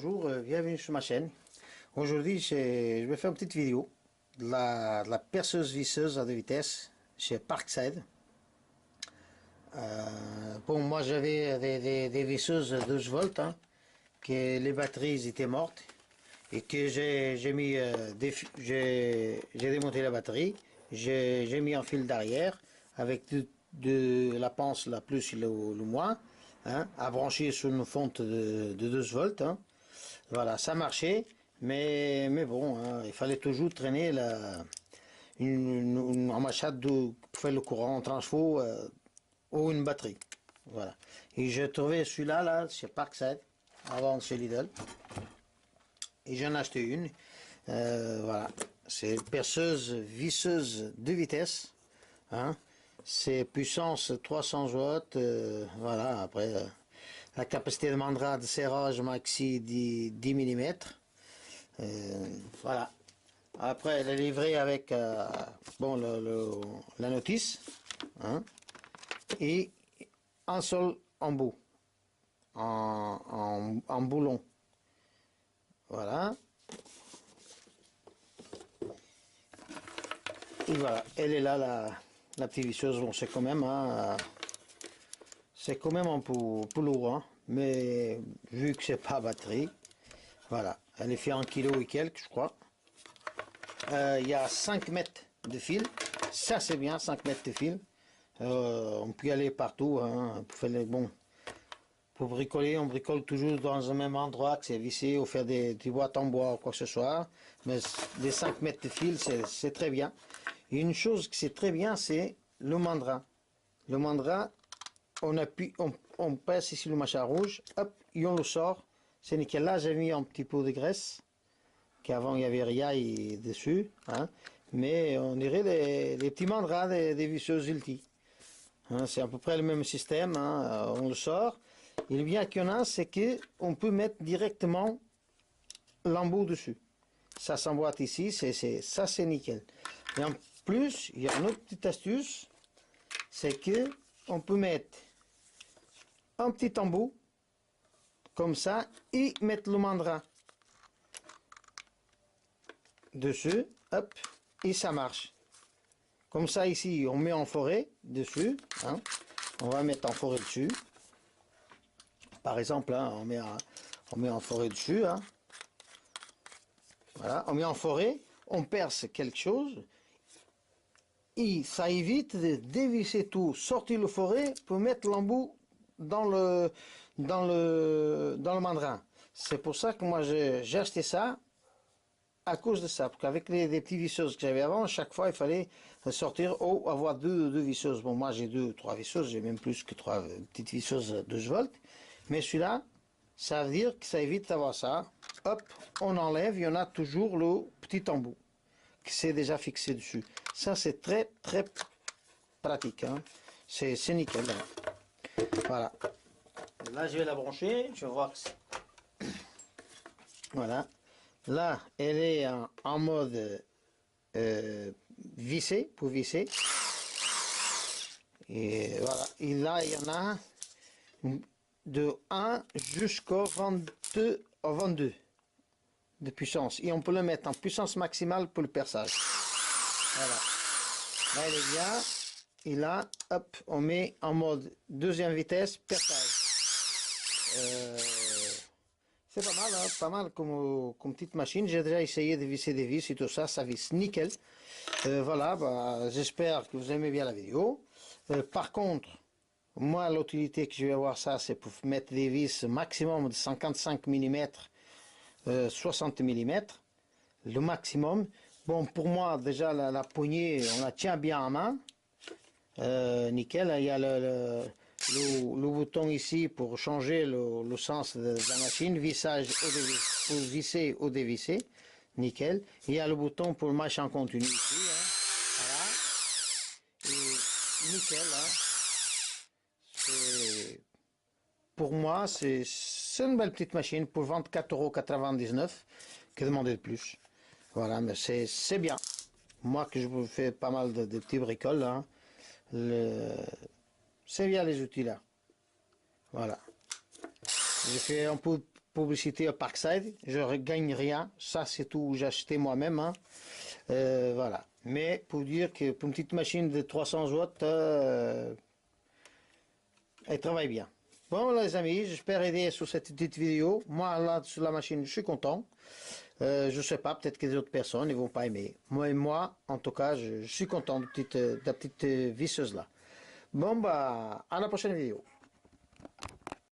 bonjour, bienvenue sur ma chaîne. Aujourd'hui, je vais faire une petite vidéo de la perceuse visseuse à deux vitesses chez Parkside. Bon, moi j'avais des visseuses 12 volts, hein, que les batteries étaient mortes et que j'ai mis, j'ai démonté la batterie, j'ai mis un fil d'arrière avec de la pince, la plus et le moins, hein, à brancher sur une fonte de 12 volts. Hein. Voilà, ça marchait, mais bon, hein, il fallait toujours traîner un machin pour faire le courant en transfo ou une batterie. Voilà. Et j'ai trouvé celui-là là, chez Parkside, avant chez Lidl. Et j'en ai acheté une. Voilà. C'est une perceuse visseuse de vitesse. Hein. C'est puissance 300 watts. Voilà, après. La capacité de mandrat de serrage maxi 10 mm. Voilà. Après, elle est livrée avec bon, la notice. Hein, et un seul embout. En boulon. Voilà. Et voilà. Elle est là, la petite visseuse. Bon, c'est quand même... Hein, c'est quand même un peu lourd, hein, mais vu que c'est pas à batterie, voilà, elle est fait en kilo et quelques, je crois. Il y a 5 mètres de fil, ça c'est bien, 5 mètres de fil. On peut y aller partout, hein, pour faire les bons. Pour bricoler, on bricole toujours dans un même endroit, que c'est vissé ou faire des boîtes en bois ou quoi que ce soit. Mais les 5 mètres de fil, c'est très bien. Et une chose qui c'est très bien, c'est le mandrin. Le mandrin, on appuie, on passe ici le machin rouge, hop, et on le sort. C'est nickel. Là, j'ai mis un petit peu de graisse, qu'avant il y avait rien dessus, hein. Mais on dirait les petits mandrins des visseuses Hilti. Hein, c'est à peu près le même système, hein, on le sort. Et le bien qu'il y en a, c'est que on peut mettre directement l'embout dessus. Ça s'emboîte ici, ça c'est nickel. Et en plus, il y a une autre petite astuce, c'est que on peut mettre un petit embout comme ça et mettre le mandrin dessus, hop, et ça marche. Comme ça ici, on met en forêt dessus, hein. On va mettre en forêt dessus. Par exemple, hein, on met en forêt dessus, hein. Voilà, on met en forêt, on perce quelque chose et ça évite de dévisser tout, sortir le forêt pour mettre l'embout dans le mandrin. C'est pour ça que moi j'ai acheté ça à cause de ça, parce qu'avec les petites visseuses que j'avais avant, chaque fois il fallait sortir ou avoir deux visseuses. Bon, moi j'ai trois visseuses, j'ai même plus que 3 petites visseuses 12 volts, mais celui-là, ça veut dire que ça évite d'avoir ça. Hop, on enlève, il y en a toujours le petit embout qui s'est déjà fixé dessus. Ça c'est très pratique, hein. C'est nickel, hein. Voilà. Là je vais la brancher, je vais voir que voilà. Là, elle est en mode vissé, pour visser. Et voilà. Et là, il y en a de 1 jusqu'au 22 de puissance. Et on peut le mettre en puissance maximale pour le perçage. Voilà. Là, elle est bien. Et là, hop, on met en mode deuxième vitesse, perçage. C'est pas mal, hein, pas mal comme petite machine. J'ai déjà essayé de visser des vis et tout ça, ça visse nickel. Voilà, bah, j'espère que vous aimez bien la vidéo. Par contre, moi, l'utilité que je vais avoir ça, c'est pour mettre des vis maximum de 55 mm, 60 mm, le maximum. Bon, pour moi, déjà, la poignée, on la tient bien en main. Nickel, il y a le bouton ici pour changer le sens de la machine, vissage ou dévisser, pour visser ou dévisser, nickel. Il y a le bouton pour le machin continu ici, hein. Voilà, et nickel, hein. Pour moi, c'est une belle petite machine pour 24,99 €, que demander de plus. Voilà, mais c'est bien. Moi que je fais pas mal de petits bricoles, hein, c'est bien les outils là. Voilà. J'ai fait un peu publicité à Parkside, je ne gagne rien, ça c'est tout, j'ai acheté moi-même, hein. Voilà. Mais pour dire que pour une petite machine de 300 watts, elle travaille bien. Bon les amis, j'espère aider sur cette petite vidéo. Moi là sur la machine, je suis content. Je sais pas, peut-être que les autres personnes ne vont pas aimer. Moi, en tout cas, je suis content de la petite visseuse là. Bon bah, à la prochaine vidéo.